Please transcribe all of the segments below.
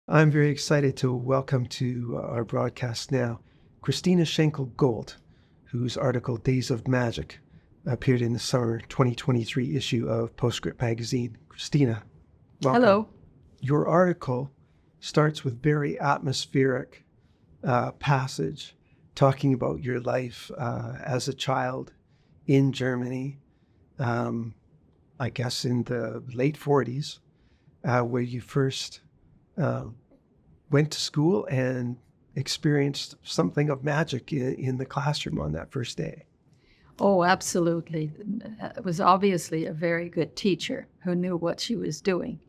I'm very excited to welcome to our broadcast now Christina Schenkel-Goldt, whose article Days of Magic appeared in the summer 2023 issue of PostScript magazine. Christina, welcome. Hello. Your article starts with very atmospheric passage talking about your life as a child in Germany, I guess in the late 40s, where you first went to school and experienced something of magic in the classroom on that first day. Oh, absolutely. It was obviously a very good teacher who knew what she was doing.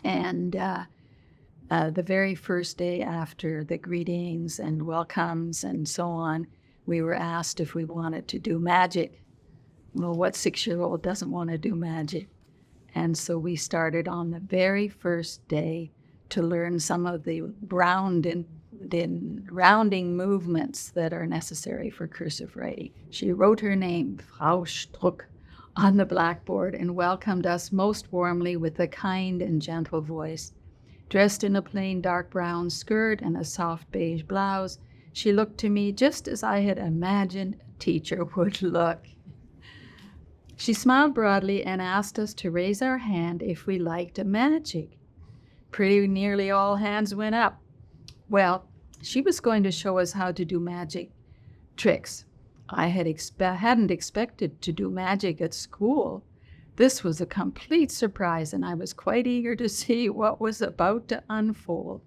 And the very first day after the greetings and welcomes and so on, we were asked if we wanted to do magic. Well, what 6-year-old doesn't want to do magic? And so we started on the very first day to learn some of the rounding movements that are necessary for cursive writing. She wrote her name, Frau Struck, on the blackboard and welcomed us most warmly with a kind and gentle voice. Dressed in a plain dark brown skirt and a soft beige blouse, she looked to me just as I had imagined a teacher would look. She smiled broadly and asked us to raise our hand if we liked a magic. Pretty nearly all hands went up. Well, she was going to show us how to do magic tricks. I hadn't expected to do magic at school. This was a complete surprise, and I was quite eager to see what was about to unfold.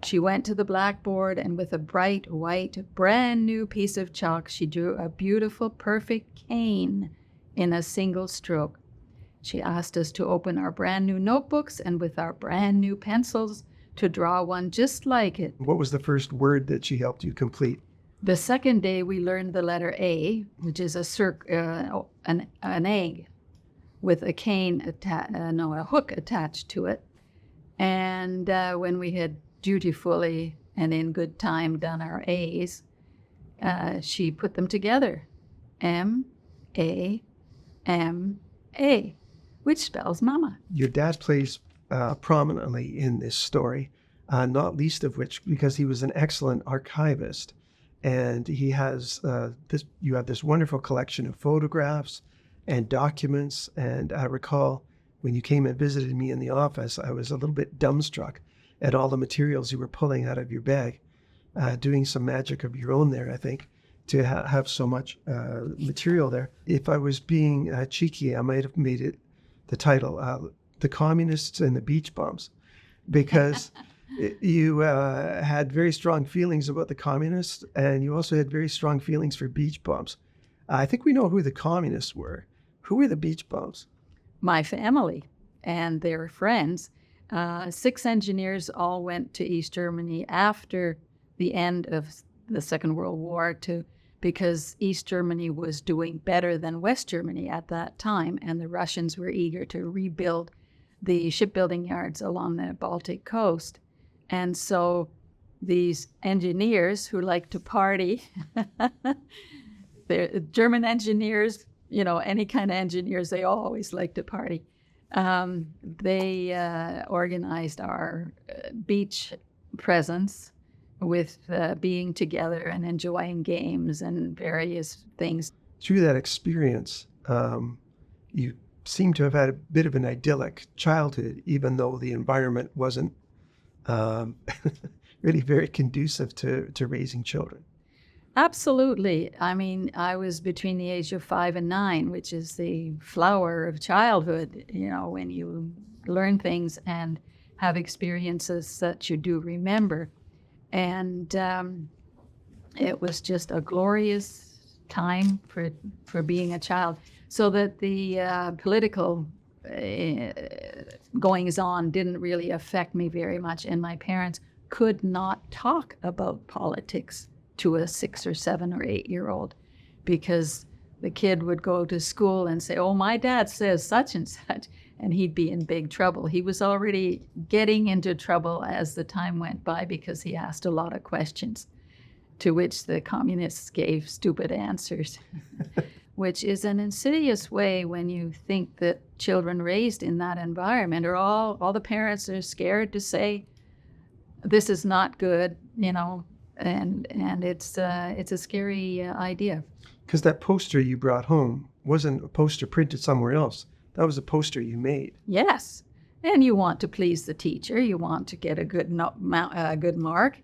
She went to the blackboard, and with a bright, white, brand new piece of chalk, she drew a beautiful, perfect cane in a single stroke. She asked us to open our brand new notebooks and with our brand new pencils to draw one just like it. What was the first word that she helped you complete? The second day we learned the letter A, which is an egg with a a hook attached to it. And when we had dutifully and in good time done our A's, she put them together. M-A-M-A. Which spells mama. Your dad plays prominently in this story, not least of which because he was an excellent archivist. And he has you have this wonderful collection of photographs and documents. And I recall when you came and visited me in the office, I was a little bit dumbstruck at all the materials you were pulling out of your bag, doing some magic of your own there, I think, to have so much material there. If I was being cheeky, I might have made it the title, The Communists and the Beach Bums, because you had very strong feelings about the communists, and you also had very strong feelings for beach bums. I think we know who the communists were. Who were the beach bums? My family and their friends. 6 engineers all went to East Germany after the end of the Second World War because East Germany was doing better than West Germany at that time, and the Russians were eager to rebuild the shipbuilding yards along the Baltic coast. And so these engineers who like to party, they're German engineers, any kind of engineers, they all always like to party. They organized our beach presence with being together and enjoying games and various things. Through that experience, you seem to have had a bit of an idyllic childhood, even though the environment wasn't really very conducive to raising children. Absolutely. I mean, I was between the age of 5 and 9, which is the flower of childhood, when you learn things and have experiences that you do remember. And it was just a glorious time for being a child. So that the political goings-on didn't really affect me very much. And my parents could not talk about politics to a 6 or 7 or 8-year-old because the kid would go to school and say, oh, my dad says such and such, and he'd be in big trouble. He was already getting into trouble as the time went by because he asked a lot of questions to which the communists gave stupid answers, which is an insidious way when you think that children raised in that environment are all the parents are scared to say this is not good, and it's a scary idea. Because that poster you brought home wasn't a poster printed somewhere else. That was a poster you made. Yes, and you want to please the teacher. You want to get a good good mark,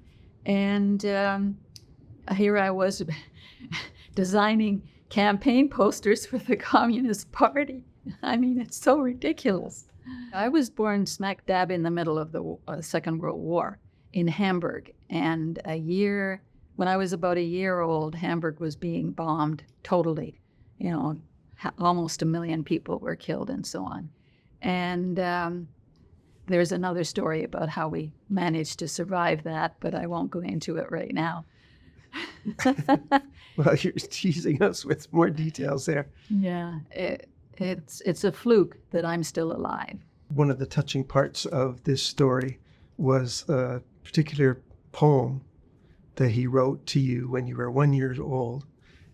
and here I was designing campaign posters for the Communist Party. I mean, it's so ridiculous. I was born smack dab in the middle of the Second World War in Hamburg, and when I was about a year old, Hamburg was being bombed totally. Almost 1 million people were killed and so on. And there's another story about how we managed to survive that, but I won't go into it right now. Well, you're teasing us with more details there. Yeah, it's a fluke that I'm still alive. One of the touching parts of this story was a particular poem that he wrote to you when you were 1 year old.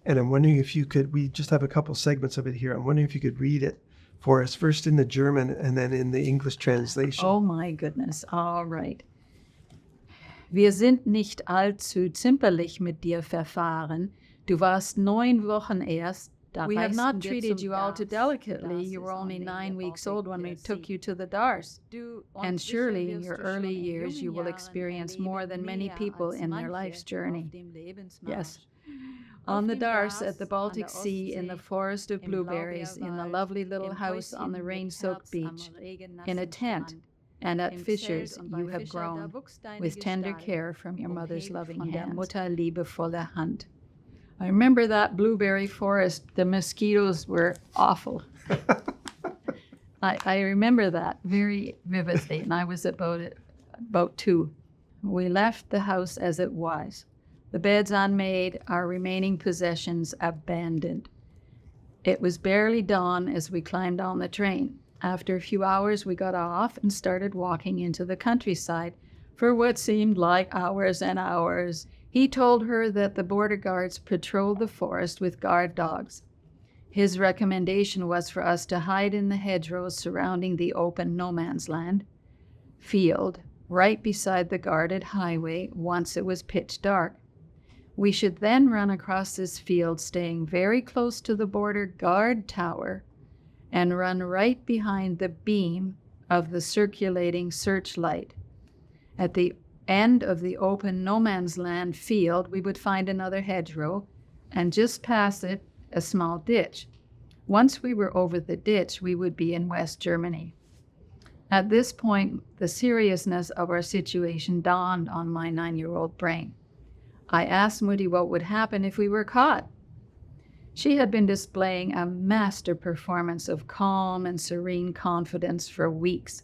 And I'm wondering if you could, we just have a couple segments of it here. I'm wondering if you could read it for us, first in the German and then in the English translation. Oh my goodness, all right. Wir sind nicht allzu zimperlich mit dir verfahren. Du warst 9 Wochen erst. We have not treated you all too delicately. You were only 9 weeks old when we took you to the Dars. And surely in your early years you will experience more than many people in their life's journey. Yes. On the Dars at the Baltic Sea, in the forest of blueberries, in the lovely little house on the rain-soaked beach, in a tent, and at Fischer's you have grown, with tender care from your mother's loving hand. Mutter liebevolle Hand. I remember that blueberry forest. The mosquitoes were awful. I remember that very vividly, and I was about 2. We left the house as it was. The beds unmade, our remaining possessions abandoned. It was barely dawn as we climbed on the train. After a few hours, we got off and started walking into the countryside for what seemed like hours and hours. He told her that the border guards patrolled the forest with guard dogs. His recommendation was for us to hide in the hedgerows surrounding the open no man's land field, right beside the guarded highway once it was pitch dark. We should then run across this field, staying very close to the border guard tower, and run right behind the beam of the circulating searchlight. At the end of the open no man's land field, we would find another hedgerow, and just past it, a small ditch. Once we were over the ditch, we would be in West Germany. At this point, the seriousness of our situation dawned on my 9-year-old brain. I asked Moody what would happen if we were caught. She had been displaying a master performance of calm and serene confidence for weeks,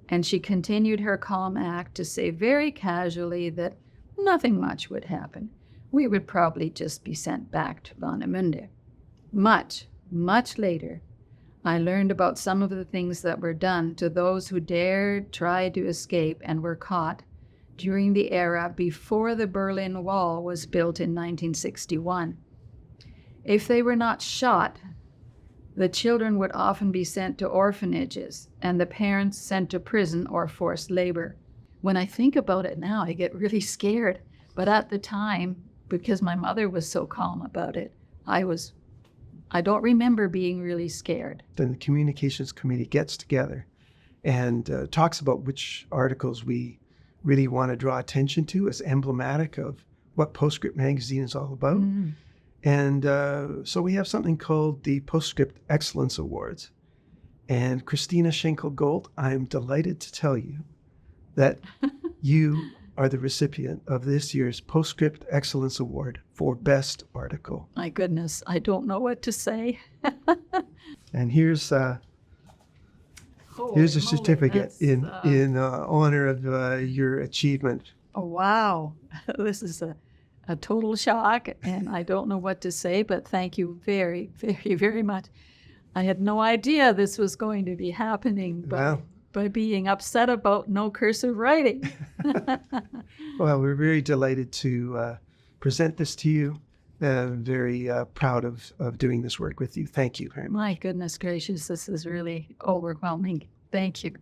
and she continued her calm act to say very casually that nothing much would happen. We would probably just be sent back to Warnemünde. Much, much later, I learned about some of the things that were done to those who dared try to escape and were caught during the era before the Berlin Wall was built in 1961. If they were not shot, the children would often be sent to orphanages and the parents sent to prison or forced labor. When I think about it now, I get really scared. But at the time, because my mother was so calm about it, I don't remember being really scared. Then the Communications Committee gets together and talks about which articles we really want to draw attention to as emblematic of what PostScript magazine is all about. Mm-hmm. And so we have something called the PostScript Excellence Awards. And Christina Schenkel-Goldt, I'm delighted to tell you that you are the recipient of this year's PostScript Excellence Award for Best Article. My goodness, I don't know what to say. And here's a certificate in honor of your achievement. Oh, wow. This is a total shock, and I don't know what to say, but thank you very, very, very much. I had no idea this was going to be happening by being upset about no cursive writing. Well, we're very delighted to present this to you. Very proud of doing this work with you. Thank you very much. My goodness gracious, this is really overwhelming. Thank you.